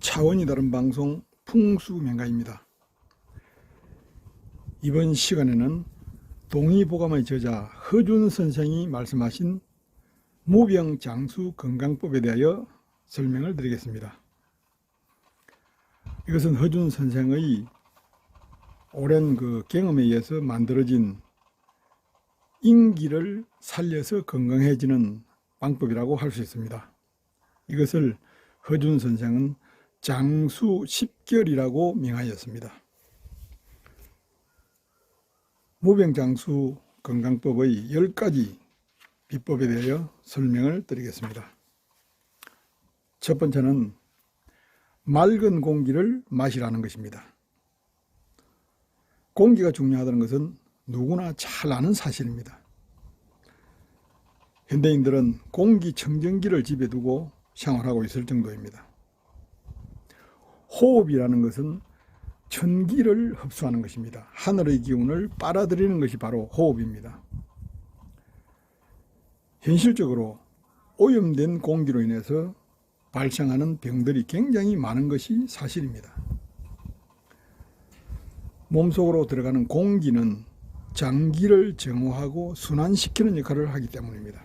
차원이 다른 방송 풍수명가입니다. 이번 시간에는 동의보감의 저자 허준 선생이 말씀하신 무병장수 건강법에 대하여 설명을 드리겠습니다. 이것은 허준 선생의 오랜 경험에 의해서 만들어진 인기를 살려서 건강해지는 방법이라고 할 수 있습니다. 이것을 허준 선생은 장수 10결이라고 명하였습니다. 무병장수 건강법의 10가지 비법에 대하여 설명을 드리겠습니다. 첫 번째는 맑은 공기를 마시라는 것입니다. 공기가 중요하다는 것은 누구나 잘 아는 사실입니다. 현대인들은 공기청정기를 집에 두고 생활하고 있을 정도입니다. 호흡이라는 것은 천기를 흡수하는 것입니다. 하늘의 기운을 빨아들이는 것이 바로 호흡입니다. 현실적으로 오염된 공기로 인해서 발생하는 병들이 굉장히 많은 것이 사실입니다. 몸속으로 들어가는 공기는 장기를 정화하고 순환시키는 역할을 하기 때문입니다.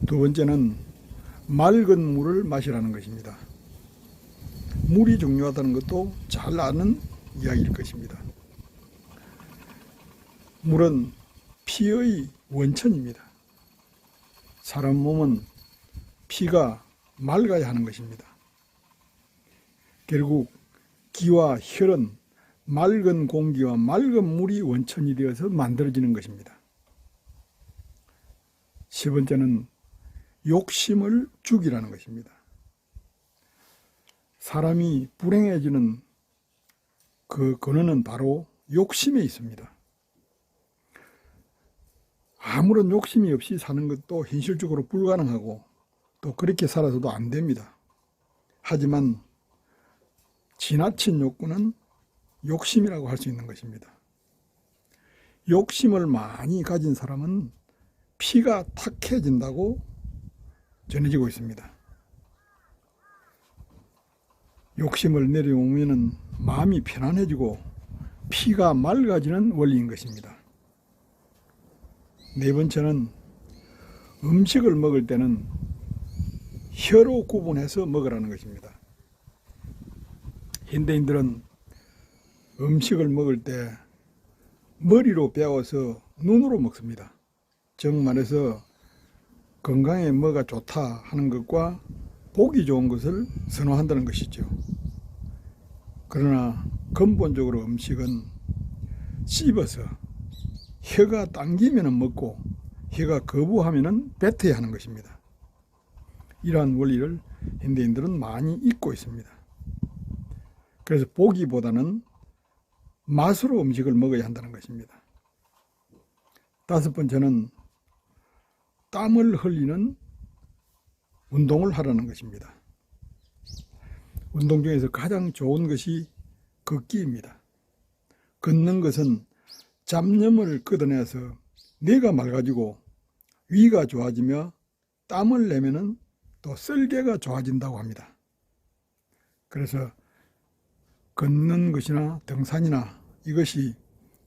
두 번째는 맑은 물을 마시라는 것입니다. 물이 중요하다는 것도 잘 아는 이야기일 것입니다. 물은 피의 원천입니다. 사람 몸은 피가 맑아야 하는 것입니다. 결국 기와 혈은 맑은 공기와 맑은 물이 원천이 되어서 만들어지는 것입니다. 세 번째는 욕심을 죽이라는 것입니다. 사람이 불행해지는 그 근원은 바로 욕심에 있습니다. 아무런 욕심이 없이 사는 것도 현실적으로 불가능하고 또 그렇게 살아서도 안 됩니다. 하지만 지나친 욕구는 욕심이라고 할 수 있는 것입니다. 욕심을 많이 가진 사람은 피가 탁해진다고 전해지고 있습니다. 욕심을 내려오면 마음이 편안해지고 피가 맑아지는 원리인 것입니다. 네 번째는 음식을 먹을 때는 혀로 구분해서 먹으라는 것입니다. 현대인들은 음식을 먹을 때 머리로 배워서 눈으로 먹습니다. 즉 말해서 건강에 뭐가 좋다 하는 것과 보기 좋은 것을 선호한다는 것이죠. 그러나 근본적으로 음식은 씹어서 혀가 당기면 먹고 혀가 거부하면 뱉어야 하는 것입니다. 이러한 원리를 현대인들은 많이 잊고 있습니다. 그래서 보기보다는 맛으로 음식을 먹어야 한다는 것입니다. 다섯 번째는 땀을 흘리는 운동을 하라는 것입니다. 운동 중에서 가장 좋은 것이 걷기입니다. 걷는 것은 잡념을 걷어내서 뇌가 맑아지고 위가 좋아지며 땀을 내면은 또 쓸개가 좋아진다고 합니다. 그래서 걷는 것이나 등산이나 이것이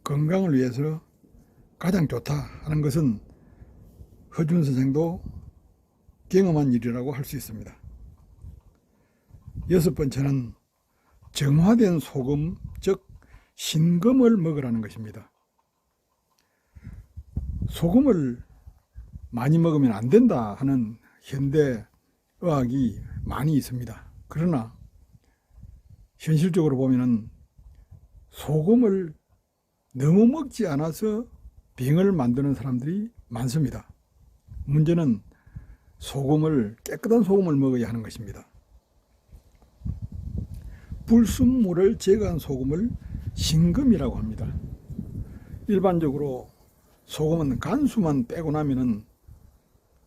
건강을 위해서 가장 좋다 하는 것은 허준 선생도 경험한 일이라고 할 수 있습니다. 여섯 번째는 정화된 소금, 즉 신금을 먹으라는 것입니다. 소금을 많이 먹으면 안 된다 하는 현대 의학이 많이 있습니다. 그러나 현실적으로 보면은 소금을 너무 먹지 않아서 병을 만드는 사람들이 많습니다. 문제는 깨끗한 소금을 먹어야 하는 것입니다. 불순물을 제거한 소금을 신금이라고 합니다. 일반적으로 소금은 간수만 빼고 나면은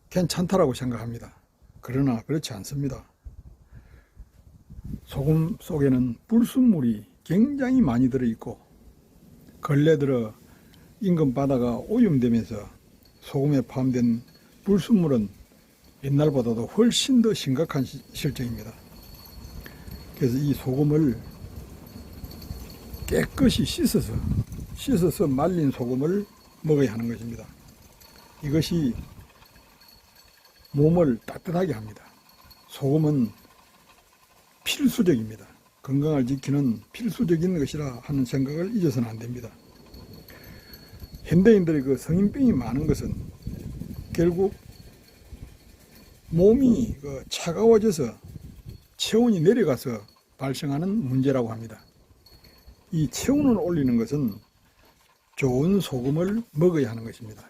괜찮다라고 생각합니다. 그러나 그렇지 않습니다. 소금 속에는 불순물이 굉장히 많이 들어있고 근래 들어 인근 바다가 오염되면서 소금에 포함된 불순물은 옛날보다도 훨씬 더 심각한 실정입니다. 그래서 이 소금을 깨끗이 씻어서 말린 소금을 먹어야 하는 것입니다. 이것이 몸을 따뜻하게 합니다. 소금은 필수적입니다. 건강을 지키는 필수적인 것이라 하는 생각을 잊어서는 안 됩니다. 현대인들의 그 성인병이 많은 것은 결국 몸이 차가워져서 체온이 내려가서 발생하는 문제라고 합니다. 이 체온을 올리는 것은 좋은 소금을 먹어야 하는 것입니다.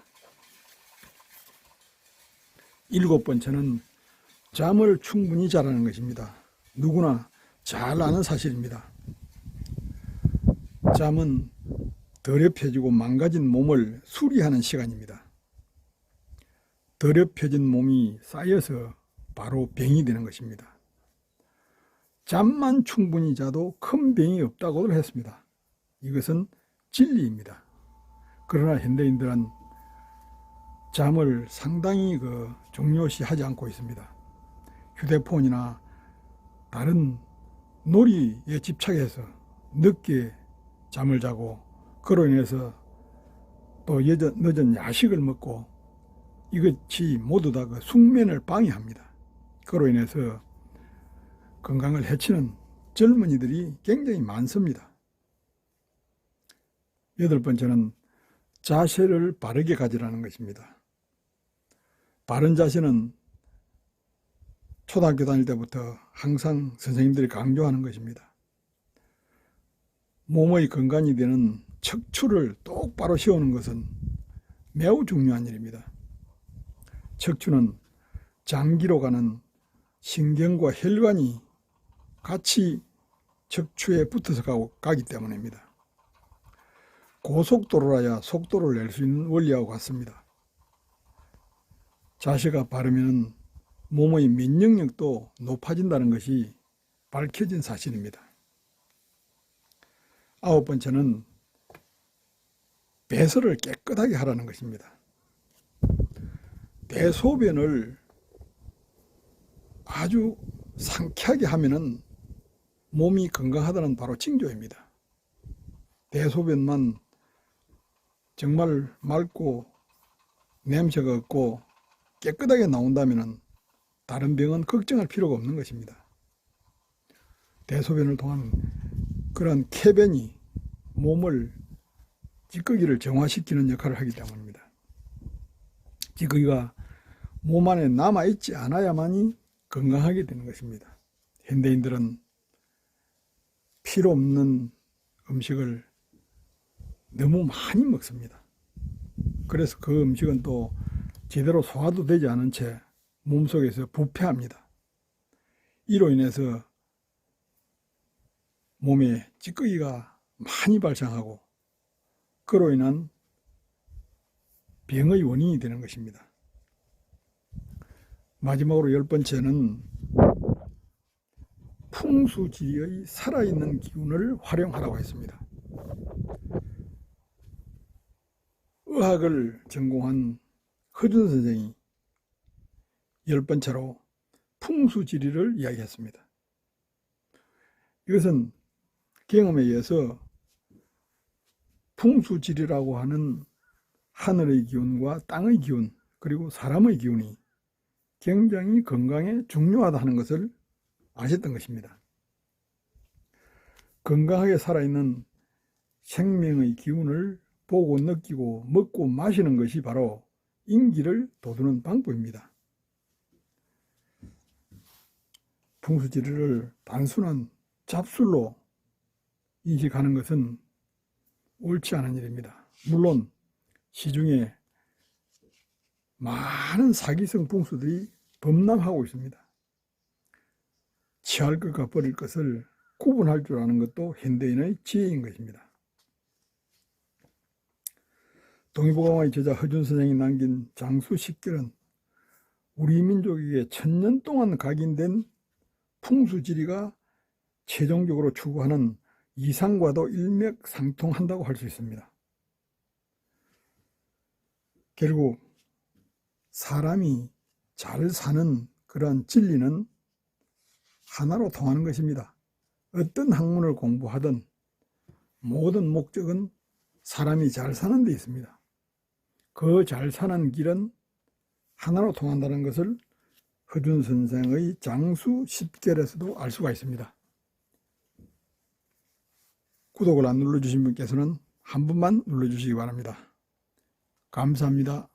7번째는 잠을 충분히 자라는 것입니다. 누구나 잘 아는 사실입니다. 잠은 더럽혀지고 망가진 몸을 수리하는 시간입니다. 더럽혀진 몸이 쌓여서 바로 병이 되는 것입니다. 잠만 충분히 자도 큰 병이 없다고 했습니다. 이것은 진리입니다. 그러나 현대인들은 잠을 상당히 중요시하지 않고 있습니다. 휴대폰이나 다른 놀이에 집착해서 늦게 잠을 자고 그로 인해서 또 늦은 야식을 먹고 이것이 모두 다 숙면을 방해합니다. 그로 인해서 건강을 해치는 젊은이들이 굉장히 많습니다. 8번째는 자세를 바르게 가지라는 것입니다. 바른 자세는 초등학교 다닐 때부터 항상 선생님들이 강조하는 것입니다. 몸의 건강이 되는 척추를 똑바로 세우는 것은 매우 중요한 일입니다. 척추는 장기로 가는 신경과 혈관이 같이 척추에 붙어서 가기 때문입니다. 고속도로라야 속도를 낼 수 있는 원리하고 같습니다. 자세가 바르면 몸의 면역력도 높아진다는 것이 밝혀진 사실입니다. 9번째는 배설을 깨끗하게 하라는 것입니다. 대소변을 아주 상쾌하게 하면은 몸이 건강하다는 바로 징조입니다. 대소변만 정말 맑고 냄새가 없고 깨끗하게 나온다면 다른 병은 걱정할 필요가 없는 것입니다. 대소변을 통한 그런 쾌변이 몸을 찌꺼기를 정화시키는 역할을 하기 때문입니다. 찌꺼기가 몸 안에 남아있지 않아야만이 건강하게 되는 것입니다. 현대인들은 필요 없는 음식을 너무 많이 먹습니다. 그래서 그 음식은 또 제대로 소화도 되지 않은 채 몸속에서 부패합니다. 이로 인해서 몸에 찌꺼기가 많이 발생하고 그로 인한 병의 원인이 되는 것입니다. 마지막으로 10번째는 풍수지리의 살아있는 기운을 활용하라고 했습니다. 의학을 전공한 허준 선생이 10번째로 풍수지리를 이야기했습니다. 이것은 경험에 의해서 풍수지리라고 하는 하늘의 기운과 땅의 기운 그리고 사람의 기운이 굉장히 건강에 중요하다는 것을 아셨던 것입니다. 건강하게 살아있는 생명의 기운을 보고 느끼고 먹고 마시는 것이 바로 인기를 돋우는 방법입니다. 풍수지리를 단순한 잡술로 인식하는 것은 옳지 않은 일입니다. 물론 시중에 많은 사기성 풍수들이 범람하고 있습니다. 취할 것과 버릴 것을 구분할 줄 아는 것도 현대인의 지혜인 것입니다. 동의보감의 저자 허준 선생이 남긴 장수식결은 우리 민족에게 1000년 동안 각인된 풍수지리가 최종적으로 추구하는 이상과도 일맥상통한다고 할 수 있습니다. 결국 사람이 잘 사는 그러한 진리는 하나로 통하는 것입니다. 어떤 학문을 공부하든 모든 목적은 사람이 잘 사는 데 있습니다. 그 잘 사는 길은 하나로 통한다는 것을 허준 선생의 장수 10결에서도 알 수가 있습니다. 구독을 안 눌러주신 분께서는 한 번만 눌러주시기 바랍니다. 감사합니다.